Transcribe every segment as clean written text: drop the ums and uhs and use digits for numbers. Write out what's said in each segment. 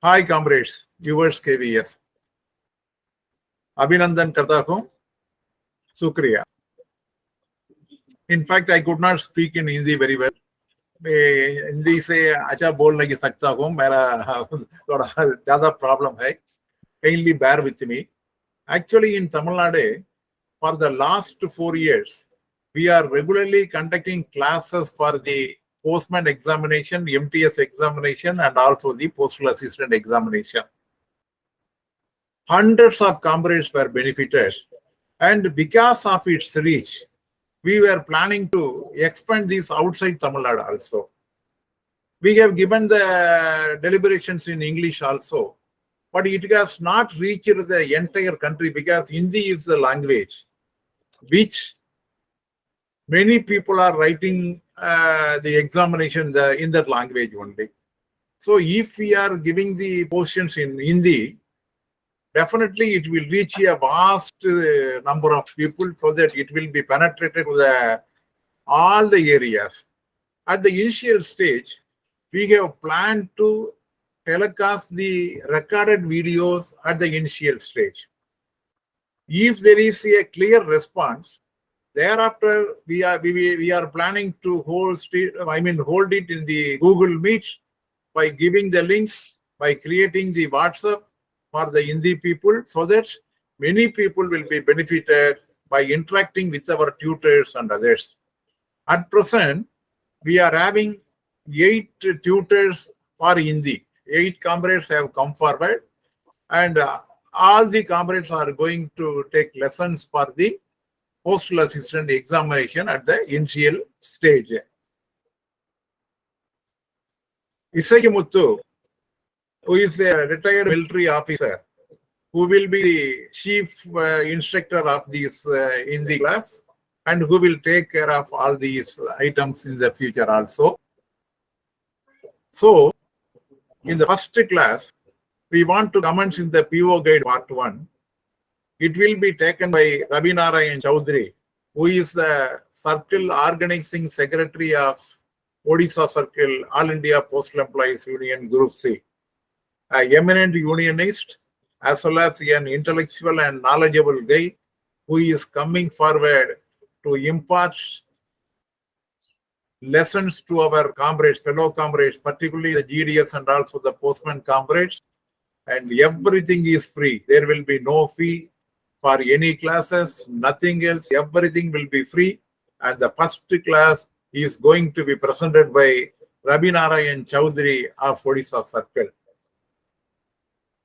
Hi comrades, viewers KVF. Abhinandan करता हूँ, शुक्रिया. In fact, I could not speak in Hindi very well. मैं हिंदी से अच्छा बोल नहीं सकता हूँ. मेरा थोड़ा ज़्यादा problem है. Kindly bear with me. Actually, in Tamil Nadu, for the last 4 years, we are regularly conducting classes for the postman examination, MTS examination, and also the postal assistant examination. Hundreds of comrades were benefited, and because of its reach, we were planning to expand this outside Tamil Nadu also. We have given the deliberations in English also, but it has not reached the entire country because Hindi is the language which many people are writing the examination in that language only. So if we are giving the portions in Hindi, definitely it will reach a vast number of people so that it will be penetrated to all the areas. At the initial stage, we have planned to telecast the recorded videos at the initial stage. If there is a clear response, thereafter we are planning to hold it in the Google Meet by giving the links, by creating the WhatsApp for the Hindi people, so that many people will be benefited by interacting with our tutors and others. At present, we are having 8 tutors for Hindi. 8 comrades have come forward, and all the comrades are going to take lessons for the postal assistant examination at the initial stage. Isaki Muthu, who is a retired military officer, who will be the chief instructor of this Hindi class, and who will take care of all these items in the future also. So, in the first class, we want to commence in the PO Guide Part 1. It will be taken by Ravi Narayan Chaudhary, who is the Circle Organizing Secretary of Odisha Circle, All India Postal Employees Union Group C. An eminent unionist, as well as an intellectual and knowledgeable guy who is coming forward to impart lessons to our comrades, fellow comrades, particularly the GDS and also the postman comrades. And everything is free. There will be no fee for any classes, nothing else. Everything will be free. And the first class is going to be presented by Ravi Narayan Chaudhary of Odisha Circle.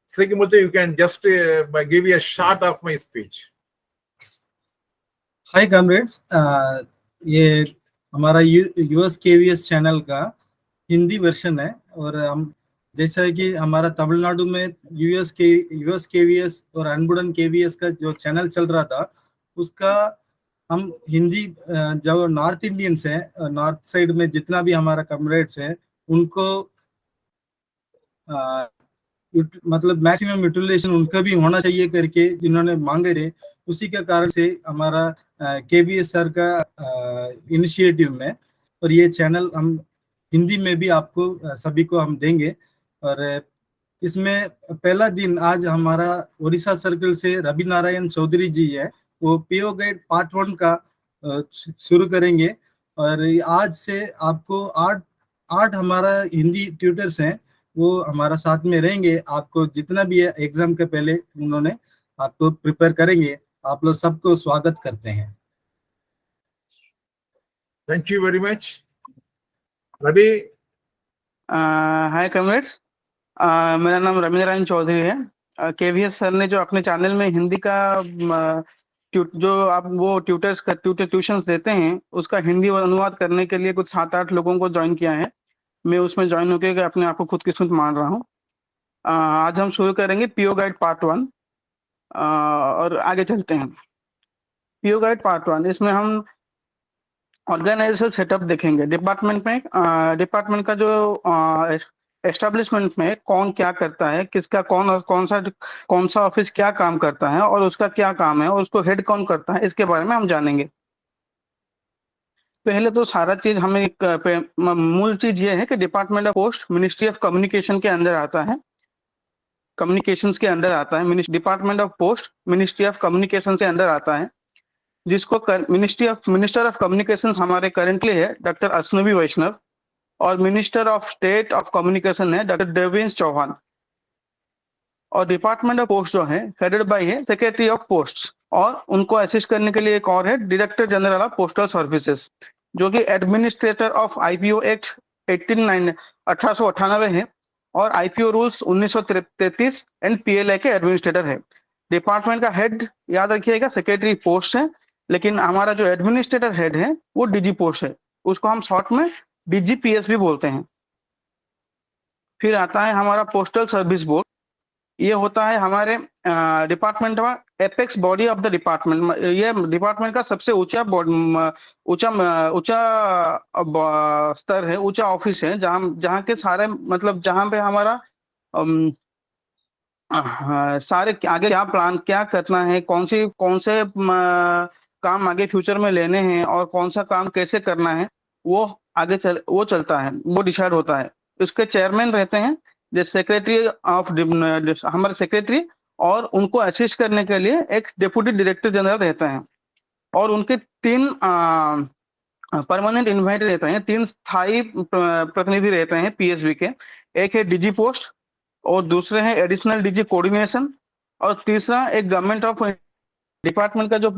Sekimuthu, you can just give you a short of my speech. Hi comrades, ये हमारा US KVS channel का Hindi version है और हम जैसा कि हमारा तमिलनाडु में यूएस केवीएस और अनबुडन केवीएस का जो चैनल चल रहा था उसका हम हिंदी जो नॉर्थ इंडियंस हैं, नॉर्थ साइड में जितना भी हमारा कॉमरेड्स हैं उनको मतलब मैक्सिमम यूटिलाइजेशन उनका भी होना चाहिए करके जिन्होंने मांगे थे, उसी के कारण से हमारा केवीएस सर का इनिशिएटिव में और ये चैनल हम हिंदी में भी आपको सभी को हम देंगे। और इसमें पहला दिन आज हमारा ओडिशा सर्कल से रवि नारायण चौधरी जी है, वो पीओ गाइड पार्ट 1 का शुरू करेंगे। और आज से आपको 8 हमारा हिंदी ट्यूटर्स हैं, वो हमारा साथ में रहेंगे। आपको जितना भी है एग्जाम के पहले उन्होंने आपको प्रिपेयर करेंगे। आप लोग सबको स्वागत करते हैं। Thank you very much. Ravi. Hi comrades, मेरा नाम रवि नारायण चौधरी है। केवीएस सर ने जो अपने चैनल में हिंदी का जो आप वो ट्यूशंस देते हैं उसका हिंदी अनुवाद करने के लिए कुछ 7-8 लोगों को ज्वाइन किया है। मैं उसमें ज्वाइन होकर अपने आप को खुदकिस्मत मान रहा हूँ। आज हम शुरू करेंगे पीओ गाइड पार्ट 1 और आगे चलते हैं। पीओ गाइड पार्ट 1, इसमें हम ऑर्गेनाइजेशन सेटअप देखेंगे। डिपार्टमेंट का जो एस्टेब्लिशमेंट में कौन क्या करता है, किसका कौन सा ऑफिस क्या काम करता है और उसका क्या काम है और उसको हेड कौन करता है, इसके बारे में हम जानेंगे। पहले तो सारा चीज हमें मूल चीज ये है कि department of post ministry of communication के अंदर आता है। कम्युनिकेशंस के अंडर आता है, department of post ministry of communication के अंदर आता है, जिसको मिनिस्टर ऑफ कम्युनिकेशंस हमारे करेंटली है डॉक्टर अश्विनी वैष्णव, और minister of state of communication है डॉक्टर देवेंद्र चौहान। और डिपार्टमेंट ऑफ पोस्ट जो है हेडेड बाय है सेक्रेटरी ऑफ पोस्ट, और उनको असिस्ट करने के लिए एक और है director general of postal services, जो कि एडमिनिस्ट्रेटर ऑफ आईपीओ एक्ट 1898 है, और आईपीओ रूल्स 1933 एंड पीएलआई के एडमिनिस्ट्रेटर है। डिपार्टमेंट का हेड याद रखिएगा सेक्रेटरी पोस्ट है, लेकिन हमारा जो एडमिनिस्ट्रेटर हेड है वो डीजी पोस्ट है, उसको हम शॉर्ट में डीजीपीएस भी बोलते हैं। फिर आता है हमारा पोस्टल सर्विस बोर्ड। ये होता है हमारे डिपार्टमेंट का apex body of the department. ये डिपार्टमेंट का सबसे ऊंचा स्तर है, ऊंचा ऑफिस है, जहाँ के सारे मतलब जहाँ पे हमारा सारे आगे क्या प्लान क्या करना है, कौन से काम आगे फ्यूचर में लेने हैं और कौन सा काम कैसे करना है, वो वो चलता है, वो डिसाइड होता है। इसके चेयरमैन रहते हैं जैसे सेक्रेटरी ऑफ हमारे सेक्रेटरी, और उनको असिस्ट करने के लिए एक डेप्यूटी डायरेक्टर जनरल रहता है, और उनके 3 परमानेंट इन्वाइट रहते हैं, 3 स्थायी प्रतिनिधि रहते हैं पीएसबी के। एक है डीजी पोस्ट, और दूसरे हैं एडिशनल डीजी कोऑर्डिनेशन, और तीसरा एक गवर्नमेंट ऑफ डिपार्टमेंट का जो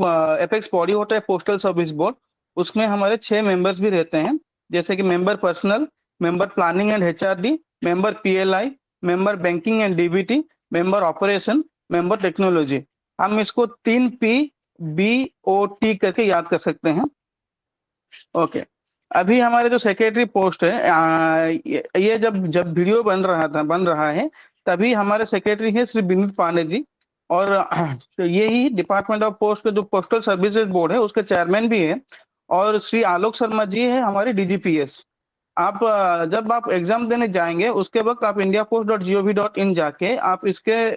एपेक्स बॉडी होता है पोस्टल सर्विस बोर्ड, उसमें हमारे 6 मेंबर्स भी रहते हैं, जैसे कि member personal, member planning and HRD, member PLI, member banking and DBT, member operation, member technology. हम इसको 3PBOT करके याद कर सकते हैं। ओके, अभी हमारे जो सेक्रेटरी पोस्ट है, ये जब वीडियो बन रहा है तभी हमारे सेक्रेटरी है श्री विनीत पांडे जी, और ये ही डिपार्टमेंट ऑफ पोस्ट के जो पोस्टल सर्विसेज बोर्ड है उसके चेयरमैन भी है, और श्री आलोक शर्मा जी है हमारे डीजीपीएस। आप जब आप एग्जाम देने जाएंगे उसके वक्त आप indiapost.gov.in जाके आप इसके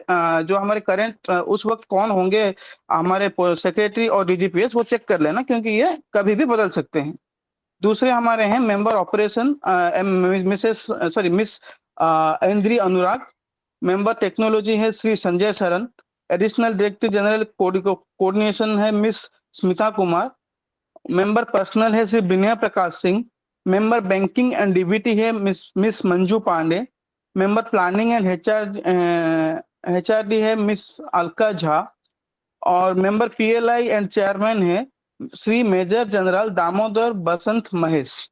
जो हमारे करंट उस वक्त कौन होंगे हमारे सेक्रेटरी और डीजीपीएस वो चेक कर लेना, क्योंकि ये कभी भी बदल सकते हैं। दूसरे हमारे हैं मेंबर ऑपरेशन मिस इंद्री अनुराग, मेंबर टेक्नोलॉजी है Shri Sanjay Sharan, additional director general coordination है miss Smita Kumar, member personnel है Shri Vinay Prakash Singh, member banking and DBT है miss Manju Pandey, member planning and HRD है मिस अलका झा, और मेंबर पीएलआई एंड चेयरमैन है Shri major general Damodar Basant Mahesh.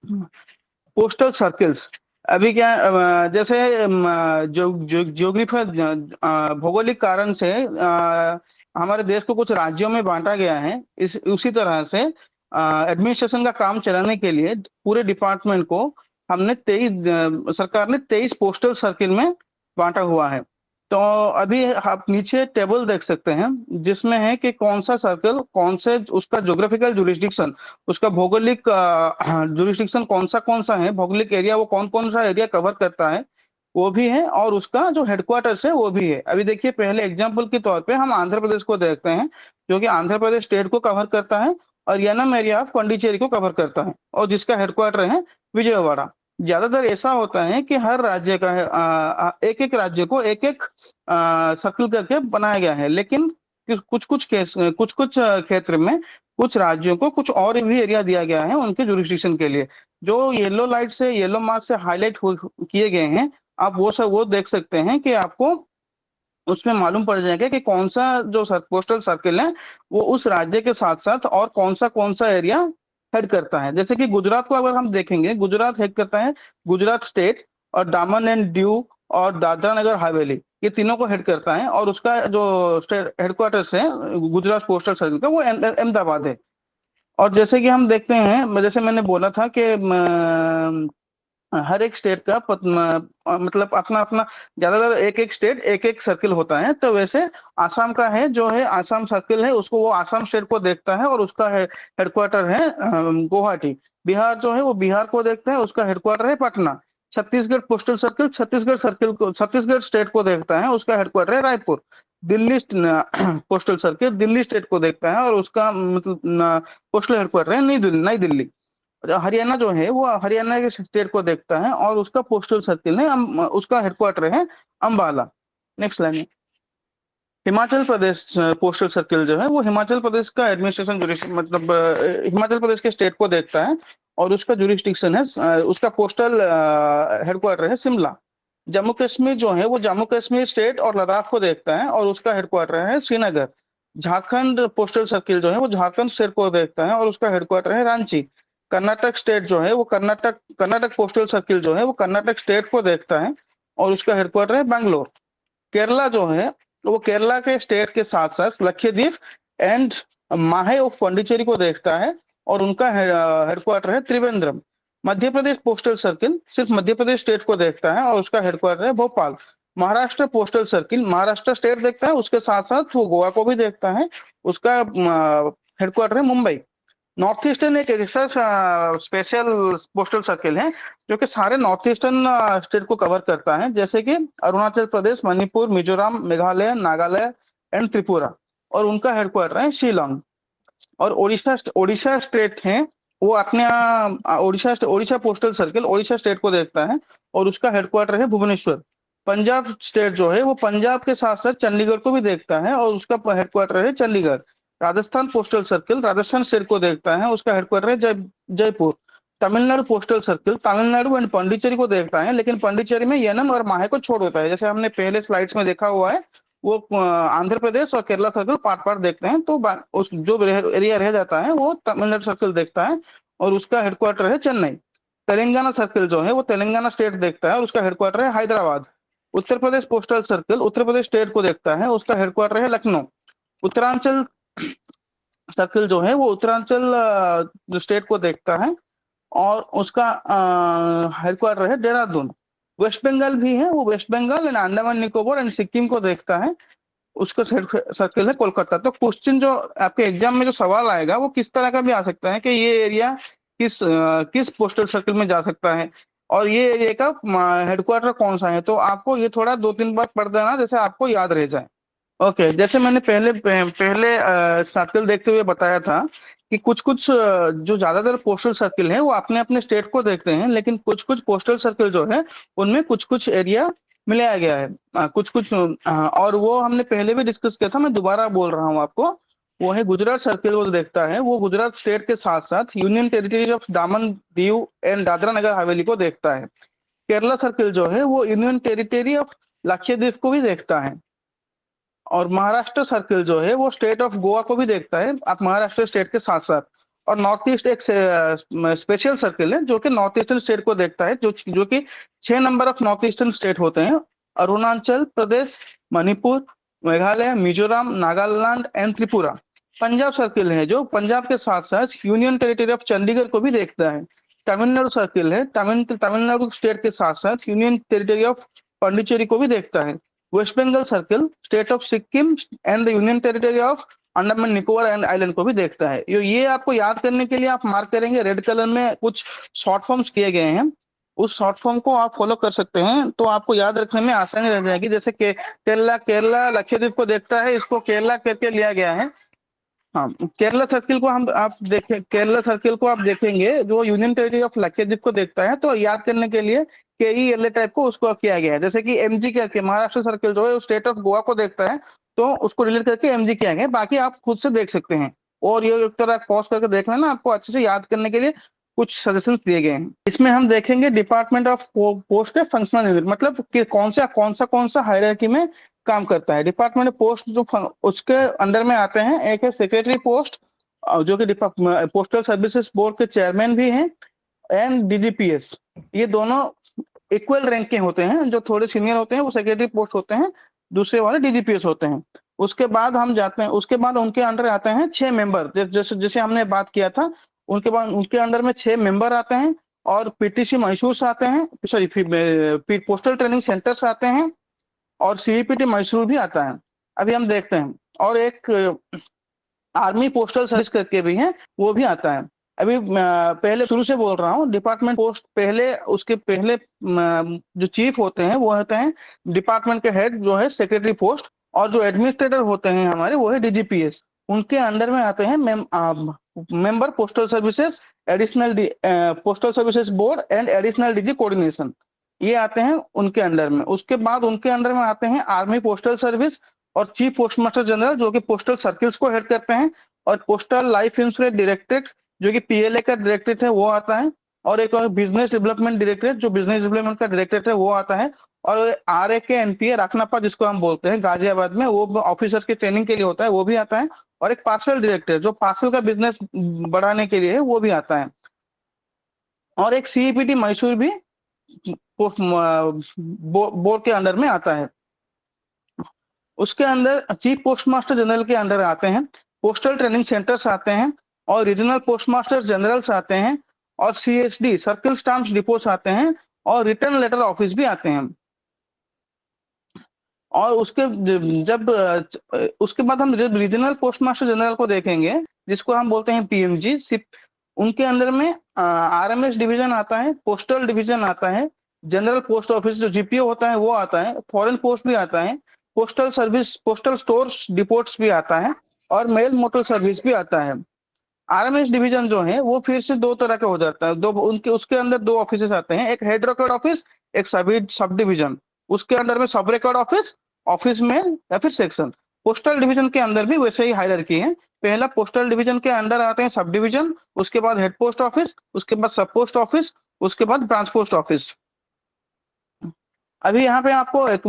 Postal circles अभी क्या जैसे जियोग्राफी भौगोलिक कारण से हमारे देश को कुछ राज्यों में बांटा गया है, उसी तरह से एडमिनिस्ट्रेशन का काम चलाने के लिए पूरे डिपार्टमेंट को हमने सरकार ने 23 पोस्टल सर्किल में बांटा हुआ है। तो अभी आप नीचे टेबल देख सकते हैं जिसमें है कि कौन सा सर्कल कौन से उसका ज्योग्राफिकल जुरिस्डिक्शन, उसका भौगोलिक जुरिस्डिक्शन कौन सा है, भौगोलिक एरिया वो कौन सा एरिया कवर करता है वो भी है, और उसका जो हेडक्वार्टर्स है वो भी है। अभी देखिए पहले एग्जाम्पल के तौर पे हम आंध्र प्रदेश को देखते हैं, जो कि आंध्र प्रदेश स्टेट को कवर करता है और यानम एरिया ऑफ पौंडीचेरी को कवर करता है, और जिसका हेडक्वार्टर है विजयवाड़ा। ज्यादातर ऐसा होता है कि हर राज्य का एक एक राज्य को एक एक सर्कल करके बनाया गया है, लेकिन कुछ कुछ क्षेत्र में कुछ राज्यों को कुछ और भी एरिया दिया गया है उनके जुरिस्डिक्शन के लिए। जो येलो लाइट से येलो मार्क से हाईलाइट किए गए हैं आप वो देख सकते हैं कि आपको उसमें मालूम पड़ जाएगा कि कौन सा जो पोस्टल सर्किल है वो उस राज्य के साथ साथ और कौन सा एरिया हेड करता है। जैसे कि गुजरात को अगर हम देखेंगे, गुजरात हेड करता है गुजरात स्टेट और दामन एंड दीव और दादरा नगर हवेली, ये तीनों को हेड करता है, और उसका जो स्टेट हेडक्वार्टर्स है गुजरात पोस्टल सर्किल का वो अहमदाबाद है। और जैसे कि हम देखते हैं, जैसे मैंने बोला था कि हर एक स्टेट का मतलब अपना अपना ज्यादातर एक एक स्टेट एक एक सर्किल होता है। तो वैसे आसाम का है जो है आसाम सर्किल है, उसको वो आसाम स्टेट को देखता है और उसका हेडक्वार्टर है गुवाहाटी। बिहार जो है वो बिहार को देखता है, उसका हेडक्वार्टर है Patna. Chhattisgarh postal circle Chhattisgarh state को देखता है, उसका हेडक्वार्टर है Raipur. Delhi postal circle Delhi state को देखता है और उसका मतलब पोस्टल हेडक्वार्टर है नई दिल्ली। हरियाणा जो है वो हरियाणा के स्टेट को देखता है और उसका पोस्टल सर्किल है उसका हेडक्वार्टर है अंबाला। नेक्स्ट लाइन में हिमाचल प्रदेश पोस्टल सर्किल जो है वो हिमाचल प्रदेश का एडमिनिस्ट्रेशन जुरिस्डिक्शन मतलब हिमाचल प्रदेश के स्टेट को देखता है और उसका जुरिस्डिक्शन है उसका पोस्टल हेडक्वार्टर है शिमला। जम्मू कश्मीर जो है वो जम्मू कश्मीर स्टेट और लद्दाख को देखता है और उसका हेडक्वार्टर है श्रीनगर। झारखंड पोस्टल सर्किल जो है वो झारखंड स्टेट को देखता है और उसका हेडक्वार्टर है रांची। कर्नाटक स्टेट जो है वो कर्नाटक पोस्टल सर्किल जो है वो कर्नाटक स्टेट को देखता है और उसका हेडक्वार्टर है बैंगलोर। केरला जो है वो केरला के स्टेट के साथ साथ लक्षद्वीप एंड माहे ऑफ पांडिचेरी को देखता है और उनका हेडक्वार्टर है त्रिवेंद्रम। मध्य प्रदेश पोस्टल सर्किल सिर्फ मध्य प्रदेश स्टेट को देखता है और उसका हेडक्वार्टर है Bhopal. Maharashtra postal circle Maharashtra state देखता है, उसके साथ साथ वो गोवा को भी देखता है, उसका हेडक्वार्टर है मुंबई। नॉर्थ ईस्टर्न एक ऐसा स्पेशल पोस्टल सर्किल है जो कि सारे नॉर्थ ईस्टर्न स्टेट को कवर करता है, जैसे कि अरुणाचल प्रदेश, मणिपुर, मिजोरम, मेघालय, नागालैंड एंड त्रिपुरा, और उनका हेडक्वार्टर है शिलोंग। और ओडिशा स्टेट है वो अपने Odisha postal circle Odisha state को देखता है और उसका हेडक्वार्टर है भुवनेश्वर। पंजाब स्टेट जो है वो पंजाब के साथ साथ चंडीगढ़ को भी देखता है और उसका हेडक्वार्टर है Chandigarh. Rajasthan postal circle Rajasthan state को देखता है, उसका हेडक्वार्टर है Jaipur. Tamil Nadu postal circle Tamil Nadu and Pondicherry को देखता है, लेकिन पांडिचेरी में येनम और माहे को छोड़ देता है। जैसे हमने पहले स्लाइड्स में देखा हुआ है, वो आंध्र प्रदेश और केरला सर्किल पार्ट पार्ट देखते हैं, तो उस जो एरिया रह जाता है वो तमिलनाडु सर्किल देखता है और उसका हेडक्वार्टर है चेन्नई। तेलंगाना सर्किल जो है वो तेलंगाना स्टेट देखता है और उसका हेडक्वार्टर है Hyderabad. Uttar Pradesh postal circle Uttar Pradesh state को देखता है, उसका हेडक्वार्टर है लखनऊ। उत्तरांचल सर्किल जो है वो उत्तरांचल स्टेट को देखता है और उसका हेडक्वार्टर है देहरादून। वेस्ट बंगाल भी है, वो West Bengal and Andaman Nicobar and Sikkim को देखता है, उसका सर्किल है कोलकाता। तो क्वेश्चन जो आपके एग्जाम में जो सवाल आएगा वो किस तरह का भी आ सकता है कि ये एरिया किस पोस्टल सर्किल में जा सकता है और ये एरिया का हेडक्वार्टर कौन सा है। तो आपको ये थोड़ा 2-3 बार पढ़ देना जैसे आपको याद रह जाए। ओके, जैसे मैंने पहले सर्किल देखते हुए बताया था कि कुछ जो ज्यादातर पोस्टल सर्किल है वो अपने अपने स्टेट को देखते हैं, लेकिन कुछ पोस्टल सर्किल जो है उनमें कुछ एरिया मिलाया गया है, और वो हमने पहले भी डिस्कस किया था, मैं दोबारा बोल रहा हूँ आपको। वो है गुजरात सर्किल वो देखता है, वो गुजरात स्टेट के साथ साथ यूनियन टेरिटरी ऑफ दामन दीव एंड दादरा नगर हवेली को देखता है। केरला सर्किल जो है वो यूनियन टेरिटरी ऑफ लक्षद्वीप को भी देखता है। और महाराष्ट्र सर्किल जो है वो स्टेट ऑफ गोवा को भी देखता है, आप महाराष्ट्र स्टेट के साथ साथ। और नॉर्थ ईस्ट एक स्पेशल सर्किल है जो कि नॉर्थ ईस्टर्न स्टेट को देखता है, जो कि 6 number of north eastern state होते हैं, अरुणाचल प्रदेश, मणिपुर, मेघालय, मिजोरम, नागालैंड एंड त्रिपुरा। पंजाब सर्किल है जो पंजाब के साथ साथ यूनियन टेरिटरी ऑफ चंडीगढ़ को भी देखता है। तमिलनाडु सर्किल है तमिलनाडु स्टेट के साथ साथ यूनियन टेरिटरी ऑफ पांडिचेरी को भी देखता है। West Bengal circle state of Sikkim and the union territory of Andaman Nicobar and island को भी देखता है। ये आपको याद करने के लिए आप मार्क करेंगे, रेड कलर में कुछ शॉर्ट फॉर्म्स किए गए हैं, उस शॉर्ट फॉर्म को आप फॉलो कर सकते हैं तो आपको याद रखने में आसानी रह जाएगी। जैसे केरला लक्षद्वीप को देखता है, इसको केरला करके लिया गया है। हाँ, केरला सर्किल को आप देखेंगे जो यूनियन टेरिटरी ऑफ लक्षद्वीप को देखता है, तो याद करने के लिए KELA टाइप को उसको किया गया है। जैसे कि MG करके महाराष्ट्र सर्किल जो है स्टेट ऑफ गोवा को देखता है, तो उसको रिलेट करके MG किया गया है। बाकी आप खुद से देख सकते हैं और ये एक तरह पॉज करके देख लेना, आपको अच्छे से याद करने के लिए कुछ सजेशंस दिए गए हैं। इसमें हम देखेंगे डिपार्टमेंट ऑफ पोस्ट है फंक्शनल यूनिट, मतलब कि कौन सा हायरार्की में काम करता है। डिपार्टमेंट ऑफ पोस्ट जो उसके अंडर में आते हैं, एक है सेक्रेटरी पोस्ट जो कि पोस्टल सर्विसेज बोर्ड के चेयरमैन भी हैं, एंड DGPS। ये दोनों इक्वल रैंक के होते हैं, जो थोड़े सीनियर होते हैं वो सेक्रेटरी पोस्ट होते हैं, दूसरे वाले DGPS होते हैं। उसके बाद हम जाते हैं, उसके बाद उनके अंडर आते हैं 6 मेंबर, जैसे हमने बात किया था। उनके बाद उनके अंडर में 6 मेंबर आते हैं और PTC मैसूर आते हैं, सॉरी पोस्टल ट्रेनिंग सेंटर्स आते हैं और CEPT मैसूर भी आता है। अभी हम देखते हैं, और एक आर्मी पोस्टल सर्विस करके भी है, वो भी आता है। अभी पहले शुरू से बोल रहा हूँ, डिपार्टमेंट पोस्ट उसके पहले जो चीफ होते हैं वो होते हैं डिपार्टमेंट के हेड जो है सेक्रेटरी पोस्ट, और जो एडमिनिस्ट्रेटर होते हैं हमारे वो है DGPS। उनके अंडर में आते हैं member postal services, additional postal services board and additional DG coordination. ये आते हैं उनके अंडर में। उसके बाद उनके अंडर में आते हैं आर्मी पोस्टल सर्विस और चीफ पोस्ट मास्टर जनरल, जो कि पोस्टल सर्किल्स को हेड करते हैं, और पोस्टल लाइफ इंश्योरेंस डायरेक्टरेट, जो कि पीएलए का डायरेक्टरेट है, वो आता है, और एक और बिजनेस डेवलपमेंट डायरेक्टरेट, जो बिजनेस डेवलपमेंट का डायरेक्टरेट है, वो आता है, और आर ए के एनपीए राखनापा जिसको हम बोलते हैं गाजियाबाद में, वो ऑफिसर की ट्रेनिंग के लिए होता है, वो भी आता है, और एक पार्सल डायरेक्टर जो पार्सल का बिजनेस बढ़ाने के लिए है, वो भी आता है, और एक सीईपीटी मैसूर भी बोर्ड के अंडर में आता है। उसके अंदर चीफ पोस्ट मास्टर जनरल के अंडर आते हैं पोस्टल ट्रेनिंग सेंटर्स आते हैं, और रीजनल पोस्ट मास्टर जनरल्स आते हैं, और सीएसडी सर्किल स्टाम्प डिपोस आते हैं, और रिटर्न लेटर ऑफिस भी आते हैं। और उसके बाद हम जब रीजनल पोस्ट मास्टर जनरल को देखेंगे, जिसको हम बोलते हैं पीएमजी सिप, उनके अंदर में आरएमएस डिवीजन आता है, पोस्टल डिवीजन आता है, जनरल पोस्ट ऑफिस जो जीपीओ होता है वो आता है, फॉरेन पोस्ट भी आता है, पोस्टल सर्विस, पोस्टल स्टोर्स डिपोट्स भी आता है, और मेल मोटर सर्विस भी आता है। आरएमएस डिवीजन जो है वो फिर से दो तरह का हो जाता है, दो उनके उसके अंदर दो ऑफिस आते हैं, एक हेड रिकॉर्ड ऑफिस, एक सब डिवीजन, उसके अंदर में सब रिकॉर्ड ऑफिस, ऑफिस में या फिर सेक्शन। पोस्टल डिवीजन के अंदर भी वैसे ही हायरार्की है, पहला पोस्टल डिवीजन के अंदर आते हैं सब डिवीजन, उसके बाद हेड पोस्ट ऑफिस, उसके बाद सब पोस्ट ऑफिस, उसके बाद ब्रांच पोस्ट ऑफिस। अभी यहाँ पे आपको एक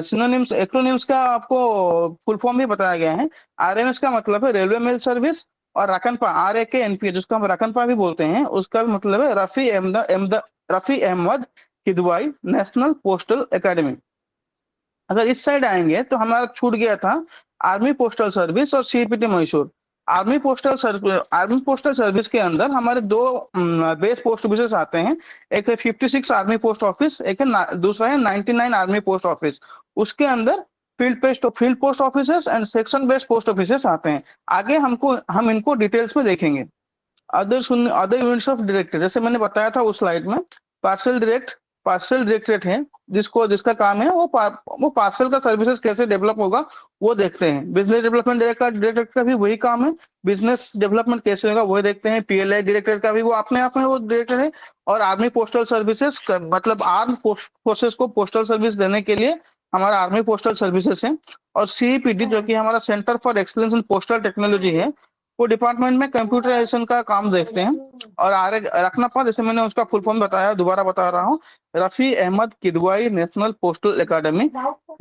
सिनोनिम्स एक्रोनिम्स का आपको फुल फॉर्म भी बताया गया है। आरएमएस का मतलब है रेलवे मेल सर्विस, और रकनपा आर ए के एनपीए जिसको हम रकनपा भी बोलते हैं, उसका भी मतलब है Rafi Ahmed Kidwai national postal academy. अगर इस साइड आएंगे तो हमारा छूट गया था आर्मी पोस्टल सर्विस और CPT Mysore. Army postal service के अंदर हमारे दो बेस पोस्ट ऑफिस आते हैं, एक है 56 आर्मी पोस्ट ऑफिस, एक है दूसरा है 99 आर्मी पोस्ट ऑफिस। उसके अंदर field post office and section based post office आते हैं। आगे हम इनको डिटेल्स में देखेंगे। अदर यूनिट्स ऑफ डायरेक्टर, जैसे मैंने बताया था उस स्लाइड में, पार्सल डायरेक्टरेट है, जिसका काम है वो पार्सल का सर्विसेज कैसे डेवलप होगा वो देखते हैं। बिजनेस डेवलपमेंट डायरेक्टर का भी वही काम है, बिजनेस डेवलपमेंट कैसे होगा वही देखते हैं। पीएलआई डायरेक्टर का भी वो अपने आप में वो डायरेक्टर है, और आर्मी पोस्टल सर्विसेज मतलब आर्म फोर्सेस को पोस्टल सर्विस देने के लिए हमारा आर्मी पोस्टल सर्विसेज है। और सीईपीटी जो कि हमारा centre for excellence in postal technology है, वो डिपार्टमेंट में कंप्यूटराइजेशन का काम देखते हैं। और आर रखनापा, जैसे मैंने उसका फुल फॉर्म बताया, दोबारा बता रहा हूँ, Rafi Ahmed Kidwai national postal academy,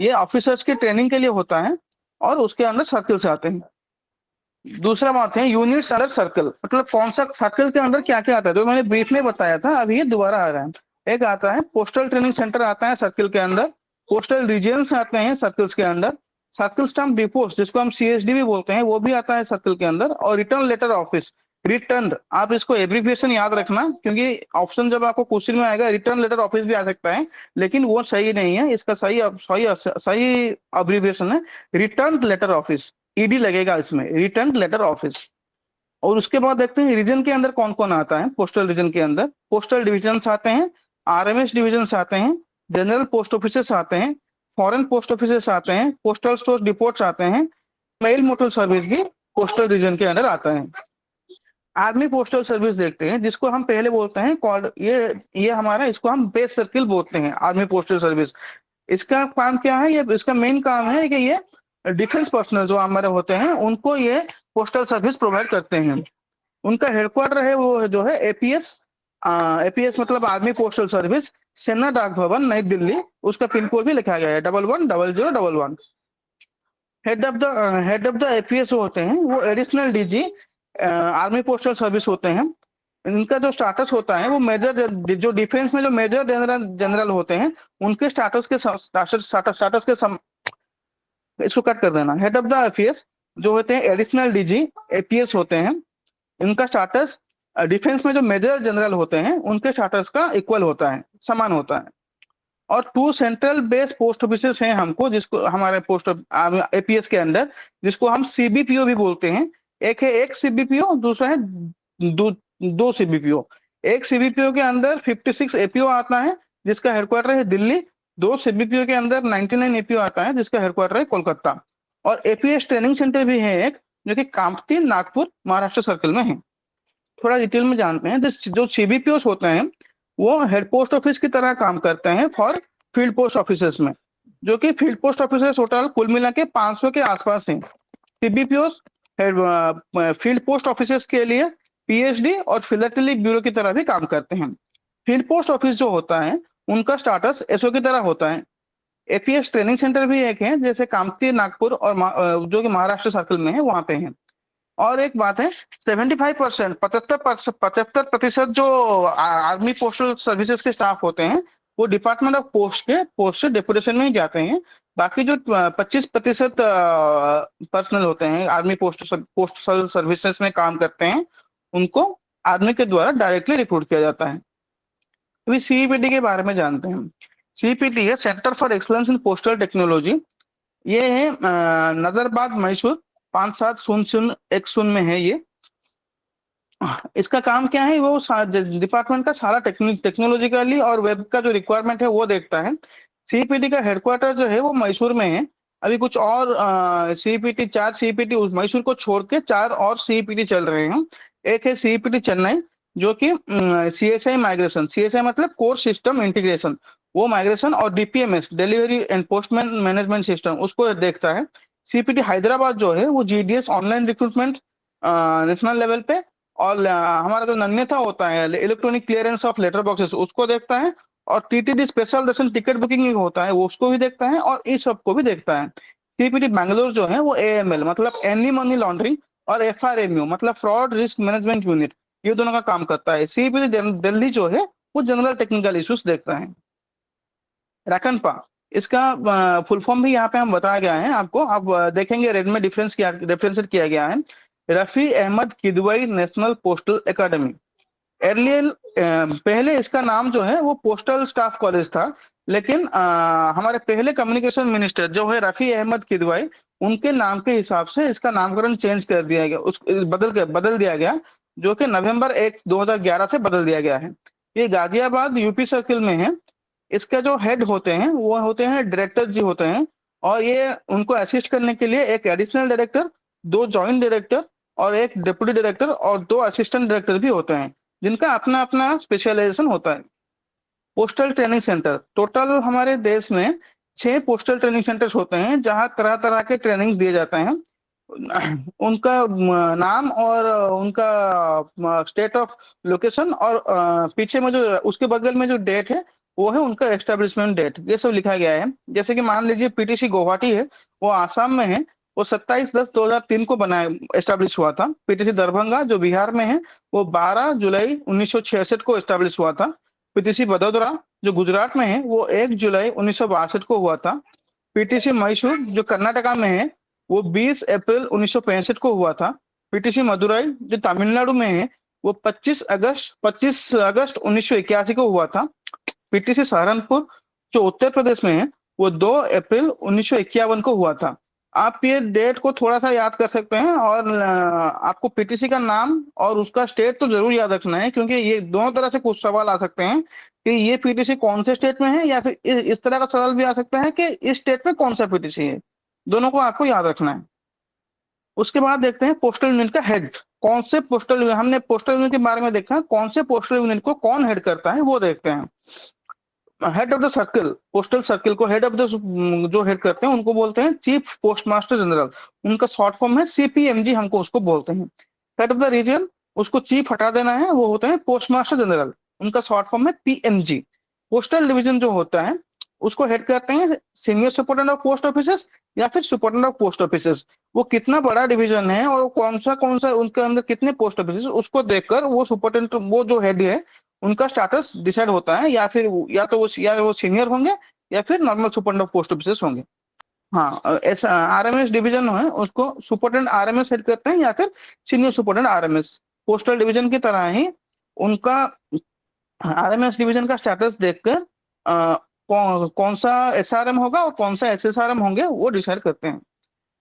ये ऑफिसर्स की ट्रेनिंग के लिए होता है, और उसके अंदर सर्कल से आते हैं। दूसरा बात है यूनिट्स अंडर सर्कल, मतलब कौन सा सर्कल के अंदर क्या क्या आता है, जो मैंने ब्रीफ में बताया था, अभी ये दोबारा आ रहा है। एक आता है पोस्टल ट्रेनिंग सेंटर आता है सर्कल के अंदर, पोस्टल रीजन्स आते हैं सर्कल्स के अंदर, सर्कल स्टाम्प डिपोस जिसको हम सीएसडी भी बोलते हैं वो भी आता है सर्कल के अंदर, और रिटर्न लेटर ऑफिस, रिटर्न, आप इसको एब्रीविएशन याद रखना, क्योंकि ऑप्शन जब आपको क्वेश्चन में आएगा रिटर्न लेटर ऑफिस भी आ सकता है, लेकिन वो सही नहीं है, इसका सही अब्रीविएशन है रिटर्न लेटर ऑफिस, ईडी लगेगा इसमें, रिटर्न लेटर ऑफिस। और उसके बाद देखते हैं रीजन के अंदर कौन कौन आता है। पोस्टल रीजन के अंदर पोस्टल डिविजन आते हैं, आरएमएस डिविजन आते हैं, जनरल पोस्ट ऑफिस आते हैं, फॉरेन पोस्ट ऑफिस आते हैं, पोस्टल स्टोर डिपोट्स आते हैं, मेल मोटर सर्विस भी पोस्टल रीजन के अंदर आता है। आर्मी पोस्टल सर्विस देखते हैं, जिसको हम पहले बोलते हैं कॉल्ड, ये हमारा, इसको हम बेस सर्किल बोलते हैं आर्मी पोस्टल सर्विस। इसका काम क्या है, ये इसका मेन काम है कि ये डिफेंस पर्सनल जो हमारे होते हैं उनको ये पोस्टल सर्विस प्रोवाइड करते हैं। उनका हेडक्वार्टर है वो जो है एपीएस मतलब आर्मी पोस्टल सर्विस, सेना डाक भवन नई दिल्ली, उसका पिन कोड भी लिखा गया है 110011। हेड ऑफ द एपीएस होते हैं वो additional DG army postal service होते हैं। इनका जो स्टाटस होता है वो मेजर, जो डिफेंस में जो मेजर जनरल होते हैं उनके स्टाटस के इसको कट कर देना। हेड ऑफ द एपीएस जो होते हैं एडिशनल डीजी एपीएस होते हैं, इनका स्टाटस डिफेंस में जो मेजर जनरल होते हैं उनके स्टाटस का इक्वल होता है, समान होता है। और 2 सेंट्रल बेस पोस्ट ऑफिस हैं हमको, जिसको हमारे पोस्ट एपीएस के अंदर, जिसको हम सीबीपीओ भी बोलते हैं। एक सीबीपीओ, दूसरा है दो सीबीपीओ। एक सीबीपीओ के अंदर 56 एपीओ आता है जिसका हेडक्वार्टर है दिल्ली, 2 सीबीपीओ के अंदर 99 एपीओ आता है जिसका हेडक्वार्टर है कोलकाता। और एपीएस ट्रेनिंग सेंटर भी है एक, जो कि कामती नागपुर महाराष्ट्र सर्कल में है। थोड़ा डिटेल में जानते हैं, जो सीबीपीओ होते हैं वो हेड पोस्ट ऑफिस की तरह काम करते हैं फॉर फील्ड पोस्ट ऑफिसेस में, जो कि फील्ड पोस्ट ऑफिसेस टोटल कुल मिला के 500 के आसपास हैं। सीबीपीओस फील्ड पोस्ट ऑफिसेस के लिए पीएचडी और फिलैटेलिक ब्यूरो की तरह भी काम करते हैं। फील्ड पोस्ट ऑफिस जो होता है उनका स्टाटस एसओ की तरह होता है। एपीएस ट्रेनिंग सेंटर भी एक है, जैसे कामती, नागपुर और जो कि महाराष्ट्र सर्कल में है, वहां पे है। और एक बात है, 75%, 75% जो आर्मी पोस्टल सर्विसेज के स्टाफ होते हैं वो डिपार्टमेंट ऑफ पोस्ट से डेपुटेशन में ही जाते हैं। बाकी जो 25% पर्सनल होते हैं आर्मी पोस्टल सर्विसेज में काम करते हैं, उनको आर्मी के द्वारा डायरेक्टली रिक्रूट किया जाता है। अभी सीईपीटी के बारे में जानते हैं। सीईपीटी है centre for excellence in postal technology. ये है नजरबाद, मैसूर 570010 में है ये। इसका काम क्या है, वो डिपार्टमेंट का सारा टेक्नोलॉजिकली और वेब का जो रिक्वायरमेंट है वो देखता है। सीईपीटी का हेडक्वार्टर जो है वो मैसूर में है। अभी कुछ और सीईपीटी 4 सीईपीटी मैसूर को छोड़ के 4 और सीईपीटी चल रहे हैं। एक है सीईपीटी चेन्नई, जो कि सीएसआई माइग्रेशन, सीएसआई मतलब कोर सिस्टम इंटीग्रेशन, वो माइग्रेशन और DPMS delivery and postman management system उसको देखता है। सीईपीटी हैदराबाद जो है वो GDS online recruitment national level पे, और हमारा जो नन्यता होता है electronic clearance of letter boxes उसको देखता है, और TTD special darshan ticket booking होता है वो उसको भी देखता है, और इस सब को भी देखता है। सीपीटी बैंगलोर जो है वो एएमएल मतलब एनी मनी लॉन्ड्रिंग, और एफआरएमयू मतलब फ्रॉड रिस्क मैनेजमेंट यूनिट, ये दोनों का काम करता है। सीपीटी दिल्ली जो है वो जनरल टेक्निकल इश्यूज देखता है। रकनपा, इसका फुल फॉर्म भी यहाँ पे हम बताया गया है आपको, आप देखेंगे रेड में डिफरेंशिएट किया गया है। Rafi Ahmed Kidwai national postal academy. Earlier पहले इसका नाम जो है वो पोस्टल स्टाफ कॉलेज था, लेकिन हमारे पहले कम्युनिकेशन मिनिस्टर जो है रफी अहमद किदवई, उनके नाम के हिसाब से इसका नामकरण चेंज कर दिया गया, बदल दिया गया, जो कि नवंबर 1 2011 से बदल दिया गया है। ये गाजियाबाद यूपी सर्किल में है। इसका जो हेड होते हैं वो होते हैं डायरेक्टर जी होते हैं, और ये उनको असिस्ट करने के लिए एक एडिशनल डायरेक्टर, 2 जॉइंट डायरेक्टर और एक डिप्टी डायरेक्टर और 2 असिस्टेंट डायरेक्टर भी होते हैं, जिनका अपना अपना स्पेशलाइजेशन होता है। पोस्टल ट्रेनिंग सेंटर, टोटल हमारे देश में 6 पोस्टल ट्रेनिंग सेंटर्स होते हैं जहां तरह तरह के ट्रेनिंग दिए जाते हैं। उनका नाम और उनका स्टेट ऑफ लोकेशन, और पीछे में जो उसके बगल में जो डेट है वो है उनका एस्टेब्लिशमेंट डेट, ये सब लिखा गया है। जैसे कि मान लीजिए पीटीसी गुवाहाटी है, वो आसाम में है, वो 27/10/2003 को बनाया एस्टेब्लिश हुआ था। पीटीसी दरभंगा जो बिहार में है, वो 12 जुलाई 1966 को एस्टेब्लिश हुआ था। पीटीसी बड़ोदरा जो गुजरात में है, वो 1 जुलाई 1962 को हुआ था। पीटीसी मैसूर जो कर्नाटका में है, वो 20 अप्रैल 1965 को हुआ था। पीटीसी मदुरई जो तमिलनाडु में है, वो 25 अगस्त 1981 को हुआ था। पीटीसी सहारनपुर जो उत्तर प्रदेश में है, वो 2 अप्रैल 1951 को हुआ था। आप ये डेट को थोड़ा सा याद कर सकते हैं, और आपको पीटीसी का नाम और उसका स्टेट तो जरूर याद रखना है, क्योंकि ये दोनों तरह से कुछ सवाल आ सकते हैं कि ये पीटीसी कौन से स्टेट में है, या फिर इस तरह का सवाल भी आ सकता है कि इस स्टेट में कौन सा पीटीसी है। दोनों को आपको याद रखना है। उसके बाद देखते हैं पोस्टल यूनिट का हेड। कौन से पोस्टल, हमने पोस्टल यूनिट के बारे में देखा, कौन से पोस्टल यूनिट को कौन हेड करता है वो देखते हैं। Head of the circle, postal circle को हेड ऑफ द जो हेड करते हैं उनको बोलते हैं चीफ पोस्ट मास्टर जनरल, उनका शॉर्ट फॉर्म है सीपीएमजी, हमको उसको बोलते हैं। हेड ऑफ द रीजन, उसको चीफ हटा देना है, वो होते हैं पोस्ट मास्टर जनरल, उनका शॉर्ट फॉर्म है पीएमजी। पोस्टल डिवीजन जो होता है उसको हेड करते हैं senior superintendent of post offices या फिर सुपरिटेंडेंट ऑफ पोस्ट ऑफिसेस। वो कितना बड़ा डिवीजन है और कौन सा उनके अंदर कितने पोस्ट ऑफिसेस, उसको देखकर वो सुपरिटेंडेंट, वो जो हेड है उनका स्टेटस डिसाइड होता है, या फिर या तो वो सीनियर होंगे या फिर normal superintendent of post offices होंगे। हाँ, ऐसा आरएमएस डिवीजन है उसको सुपरिटेंडेंट आरएमएस हेड करते हैं, या फिर senior superintendent RMS. Postal division की तरह ही उनका आरएमएस डिवीजन का स्टेटस देखकर कौन सा एसआरएम होगा और कौन सा एसएसआरएम होंगे वो डिसाइड करते हैं।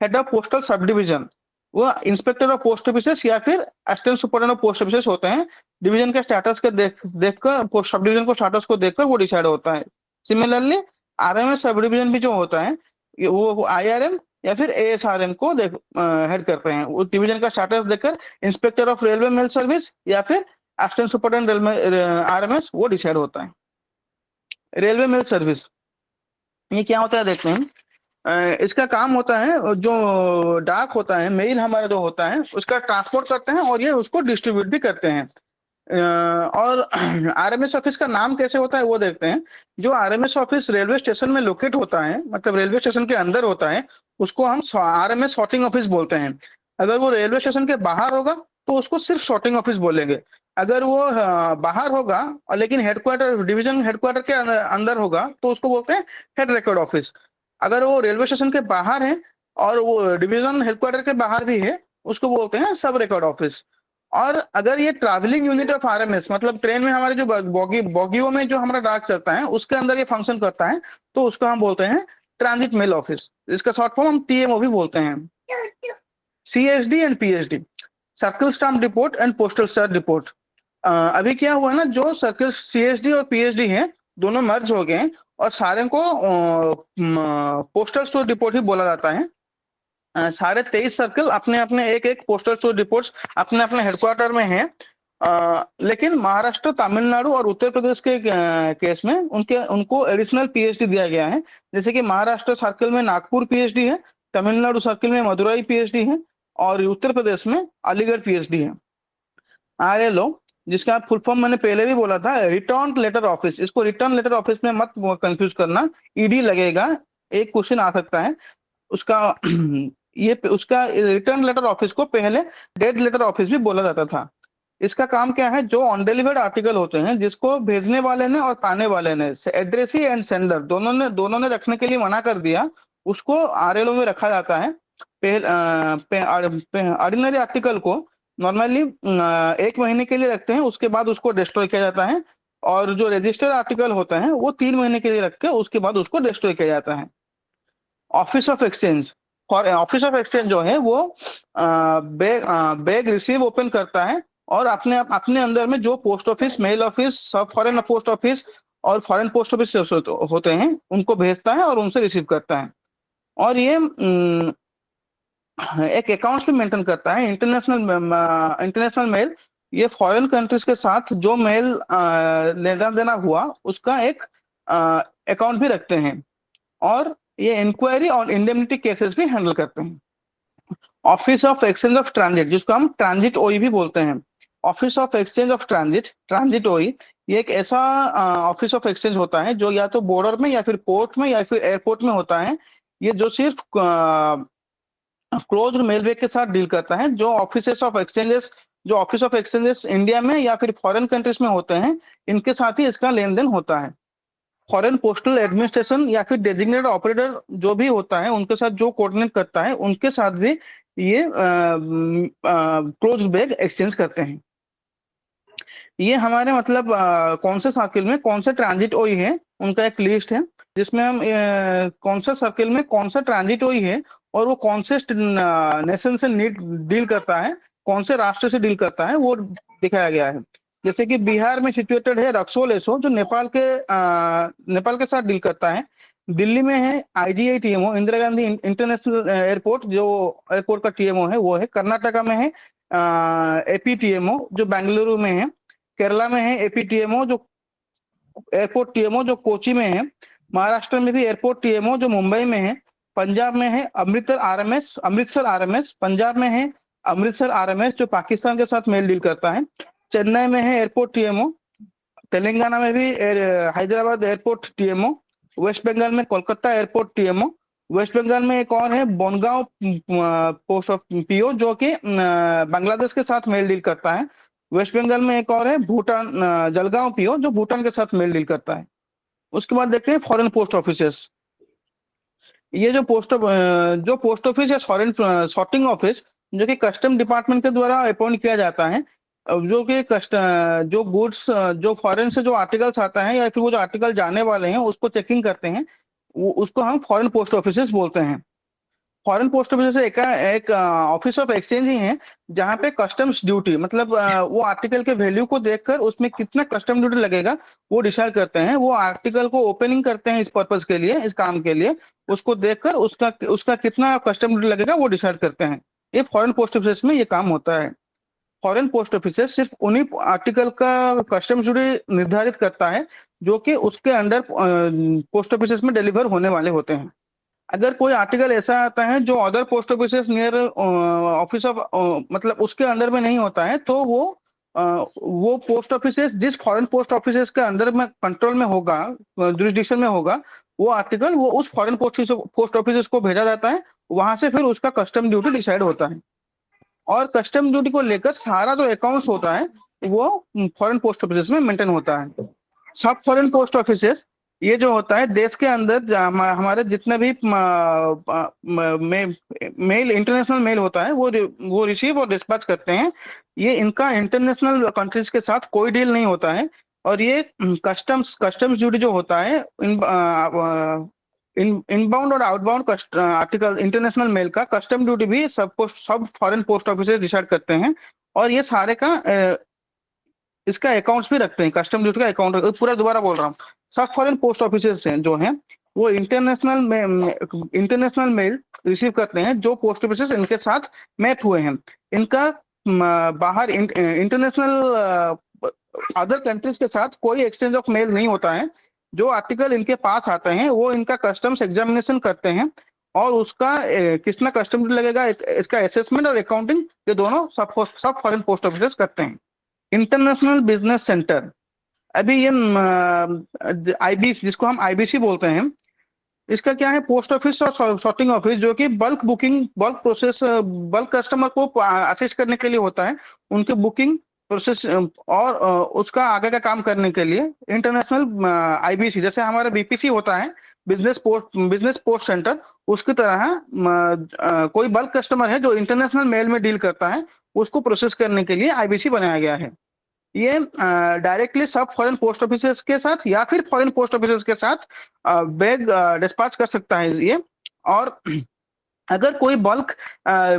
Head of postal sub division, वो इंस्पेक्टर ऑफ पोस्ट ऑफिसेस या फिर assistant superintendent of post offices होते हैं। डिवीजन के स्टेटस के देखकर सब डिवीजन को स्टेटस को देखकर वो डिसाइड होता है। सिमिलरली आरएमएस सब डिवीजन भी जो होता है वो आईआरएम या फिर एएसआरएम को हेड करते हैं। वो डिवीजन का स्टेटस देखकर inspector of railway mail service या फिर असिस्टेंट सुपरिटेंडेंट आरएमएस वो डिसाइड होता है। रेलवे मेल सर्विस, ये क्या होता है देखते हैं। इसका काम होता है, जो डाक होता है, मेल हमारा जो होता है उसका ट्रांसपोर्ट करते हैं और ये उसको डिस्ट्रीब्यूट भी करते हैं। और आरएमएस ऑफिस का नाम कैसे होता है वो देखते हैं। जो आरएमएस ऑफिस रेलवे स्टेशन में लोकेट होता है, मतलब रेलवे स्टेशन के अंदर होता है, उसको हम आरएमएस सॉर्टिंग ऑफिस बोलते हैं। अगर वो रेलवे स्टेशन के बाहर होगा तो उसको सिर्फ सॉर्टिंग ऑफिस बोलेंगे। अगर वो बाहर होगा और लेकिन हेडक्वार्टर, डिवीजन हेडक्वार्टर के अंदर होगा तो उसको बोलते हैं हेड रिकॉर्ड ऑफिस। अगर वो रेलवे स्टेशन के बाहर है और वो डिवीजन हेडक्वार्टर के बाहर भी है, उसको बोलते हैं सब रिकॉर्ड ऑफिस। और अगर ये ट्रैवलिंग यूनिट ऑफ आरएमएस, मतलब ट्रेन में हमारे जो बोगियों में जो हमारा डाक चलता है उसके अंदर ये फंक्शन करता है, तो उसको हम बोलते हैं ट्रांजिट मेल ऑफिस। इसका शॉर्ट फॉर्म हम टीएमओ भी बोलते हैं। CSD and PSD, circle stamp depot and postal stamp depot. अभी क्या हुआ ना, जो सर्कल सीएसडी और पीएसडी है दोनों मर्ज हो गए और सारे को पोस्टल स्टोर डिपोट ही बोला जाता है। सारे 23 सर्कल अपने अपने एक एक पोस्टल स्टोर डिपोट्स अपने अपने हेडक्वार्टर में हैं। लेकिन महाराष्ट्र, तमिलनाडु और उत्तर प्रदेश के केस में उनको एडिशनल पीएचडी दिया गया है। जैसे कि महाराष्ट्र सर्कल में नागपुर पीएचडी है, तमिलनाडु सर्कल में मदुरई पीएचडी है और उत्तर प्रदेश में अलीगढ़ पीएचडी है। आरएलओ, जिसका फुल फॉर्म मैंने पहले भी बोला था, रिटर्न लेटर ऑफिस। इसको रिटर्न लेटर ऑफिस में मत कंफ्यूज करना, ईडी लगेगा, एक क्वेश्चन आ सकता है उसका। ये उसका रिटर्न लेटर ऑफिस को पहले डेड लेटर ऑफिस भी बोला जाता था। इसका काम क्या है, जो अनडिलीवर्ड आर्टिकल होते हैं जिसको भेजने वाले ने और पाने वाले ने, एड्रेसी एंड सेंडर दोनों ने रखने के लिए मना कर दिया, उसको आरएलओ में रखा जाता है। ऑर्डिनरी आर्टिकल को नॉर्मली 1 महीने के लिए रखते हैं, उसके बाद उसको डिस्ट्रॉय किया जाता है। और जो रजिस्टर्ड आर्टिकल होता है वो 3 महीने के लिए रख के उसके बाद उसको डिस्ट्रॉय किया जाता है। Office of exchange, office of exchange जो है वो बैग रिसीव ओपन करता है और अपने अंदर में जो पोस्ट ऑफिस, मेल ऑफिस, सब फॉरेन पोस्ट ऑफिस और फॉरेन पोस्ट ऑफिस होते हैं उनको भेजता है और उनसे रिसीव करता है। और ये एक अकाउंट्स भी मेंटेन करता है, इंटरनेशनल मेल। ये फॉरेन कंट्रीज के साथ जो मेल लेना देना हुआ उसका एक अकाउंट भी रखते हैं। और ये इंक्वायरी और इंडेमनिटी केसेस भी हैंडल करते हैं। Office of exchange of transit, जिसको हम ट्रांजिट ओई भी बोलते हैं। Office of exchange of transit ओई, ये एक ऐसा ऑफिस ऑफ एक्सचेंज होता है जो या तो बॉर्डर में या फिर पोर्ट में या फिर एयरपोर्ट में होता है। ये जो सिर्फ क्लोज्ड मेल बैग के साथ डील करता है। जो ऑफिस ऑफ एक्सचेंजेस इंडिया में या फिर फॉरेन कंट्रीज में होते हैं, इनके साथ ही इसका लेन देन होता है। फॉरेन पोस्टल एडमिनिस्ट्रेशन या फिर डेजिग्नेटेड ऑपरेटर जो भी होता है उनके साथ जो कोऑर्डिनेट करता है, उनके साथ भी ये क्लोज्ड बैग एक्सचेंज करते हैं। ये हमारे मतलब कौन से सर्किल में कौन से ट्रांजिट ओई है उनका एक लिस्ट है, जिसमें हम कौन सा सर्किल में कौन सा ट्रांजिट ओई है और वो कौन से नेशन से डील करता है, कौन से राष्ट्र से डील करता है, वो दिखाया गया है। जैसे कि बिहार में सिचुएटेड है रक्सोल एसो, जो नेपाल के साथ डील करता है। दिल्ली में है IGI टीएमओ, Indira Gandhi international airport, जो एयरपोर्ट का टीएमओ है वो है। कर्नाटका में है एपी टीएमओ, जो बेंगलुरु में है। केरला में है एपी टीएमओ, जो एयरपोर्ट टीएमओ जो कोची में है। महाराष्ट्र में भी एयरपोर्ट टीएमओ जो मुंबई में है। पंजाब में है अमृतसर आरएमएस, पंजाब में है अमृतसर आरएमएस, जो पाकिस्तान के साथ मेल डील करता है। चेन्नई में है एयरपोर्ट टीएमओ। तेलंगाना में भी Hyderabad airport TMO. West Bengal में Kolkata airport TMO. West Bengal में एक और है बोनगांव पोस्ट ऑफ पीओ, जो कि बांग्लादेश के साथ मेल डील करता है। वेस्ट बंगाल में एक और है भूटान जलगांव पीओ, जो भूटान के साथ मेल डील करता है। उसके बाद देखते हैं फॉरेन पोस्ट ऑफिसेस। ये जो पोस्ट ऑफिस या फॉरेन सॉर्टिंग ऑफिस, जो कि कस्टम डिपार्टमेंट के द्वारा अपॉइंट किया जाता है, जो कि जो गुड्स जो फॉरेन से जो आर्टिकल्स आता है या फिर वो जो आर्टिकल जाने वाले हैं उसको चेकिंग करते हैं, उसको हम फॉरेन पोस्ट ऑफिसेस बोलते हैं। फॉरेन पोस्ट ऑफिस एक ऑफिस ऑफ एक्सचेंज ही है, जहाँ पे कस्टम्स ड्यूटी, मतलब वो आर्टिकल के वैल्यू को देखकर उसमें कितना कस्टम ड्यूटी लगेगा वो डिसाइड करते हैं। वो आर्टिकल को ओपनिंग करते हैं इस पर्पज के लिए, इस काम के लिए, उसको देखकर उसका कितना कस्टम ड्यूटी लगेगा वो डिसाइड करते हैं। ये फॉरेन पोस्ट ऑफिस में ये काम होता है। फॉरेन पोस्ट ऑफिस सिर्फ उन्हीं आर्टिकल का कस्टम्स ड्यूटी निर्धारित करता है जो कि उसके अंडर पोस्ट ऑफिस में डिलीवर होने वाले होते हैं। अगर कोई आर्टिकल ऐसा आता है जो other post office near office of मतलब उसके अंडर में नहीं होता है, तो वो पोस्ट ऑफिस जिस फॉरेन पोस्ट ऑफिस के अंदर में कंट्रोल में होगा, जुरिस्डिक्शन में होगा, वो आर्टिकल वो उस फॉरेन पोस्ट ऑफिस को भेजा जाता है। वहां से फिर उसका कस्टम ड्यूटी डिसाइड होता है, और कस्टम ड्यूटी को लेकर सारा जो अकाउंट्स होता है वो फॉरेन पोस्ट ऑफिस में मेंटेन होता है। सब फॉरेन पोस्ट ऑफिस ये जो होता है देश के अंदर हमारे जितने भी मेल इंटरनेशनल मेल होता है वो रिसीव और डिस्पैच करते हैं। ये इनका इंटरनेशनल कंट्रीज के साथ कोई डील नहीं होता है, और ये कस्टम्स ड्यूटी जो होता है इनबाउंड और आउटबाउंड आर्टिकल इंटरनेशनल मेल का कस्टम ड्यूटी भी सब फॉरेन पोस्ट ऑफिस डिसाइड करते हैं, और ये सारे का इसका अकाउंट्स भी रखते हैं। कस्टम ड्यूटी का अकाउंट पूरा दोबारा बोल रहा हूँ, सब फॉरेन पोस्ट ऑफिस हैं जो हैं वो इंटरनेशनल मेल रिसीव करते हैं जो पोस्ट ऑफिस इनके साथ मैप हुए हैं। इनका बाहर इंटरनेशनल अदर कंट्रीज के साथ कोई एक्सचेंज ऑफ मेल नहीं होता है। जो आर्टिकल इनके पास आते हैं वो इनका कस्टम्स एग्जामिनेशन करते हैं, और उसका कितना कस्टम ड्यूटी लगेगा इसका असेसमेंट और अकाउंटिंग ये दोनों सब फॉरेन पोस्ट ऑफिस करते हैं। इंटरनेशनल बिजनेस सेंटर, अभी ये आईबीसी जिसको हम आईबीसी बोलते हैं, इसका क्या है, पोस्ट ऑफिस और सॉर्टिंग ऑफिस जो कि bulk booking bulk process bulk customer को असिस्ट करने के लिए होता है, उनके बुकिंग प्रोसेस और उसका आगे का काम करने के लिए इंटरनेशनल आईबीसी जैसे हमारा बीपीसी होता है बिजनेस पोस्ट सेंटर, उसकी तरह कोई बल्क कस्टमर है जो इंटरनेशनल मेल में डील करता है, उसको प्रोसेस करने के लिए आईबीसी बनाया गया है। ये डायरेक्टली सब फॉरेन पोस्ट ऑफिस के साथ या फिर फॉरेन पोस्ट ऑफिस के साथ बैग डिस्पैच कर सकता है ये। और अगर कोई बल्क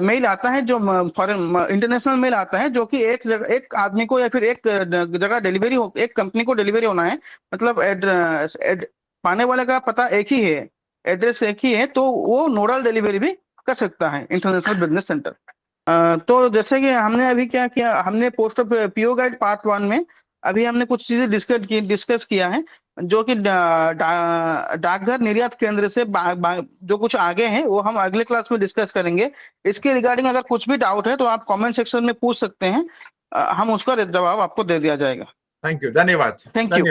मेल आता है जो फॉरेन इंटरनेशनल मेल आता है जो कि एक आदमी को या फिर एक जगह डिलीवरी हो, एक कंपनी को डिलीवरी होना है, मतलब पाने वाले का पता एक ही है, एड्रेस एक ही है, तो वो नोडल डिलीवरी भी कर सकता है इंटरनेशनल बिजनेस सेंटर। तो जैसे कि हमने अभी क्या किया, हमने post of PO guide part 1 में अभी हमने कुछ चीजें डिस्कस किया है जो कि डाकघर निर्यात केंद्र से जो कुछ आगे हैं वो हम अगले क्लास में डिस्कस करेंगे। इसके रिगार्डिंग अगर कुछ भी डाउट है तो आप कमेंट सेक्शन में पूछ सकते हैं, हम उसका जवाब आपको दे दिया जाएगा। थैंक यू, धन्यवाद। Thank you.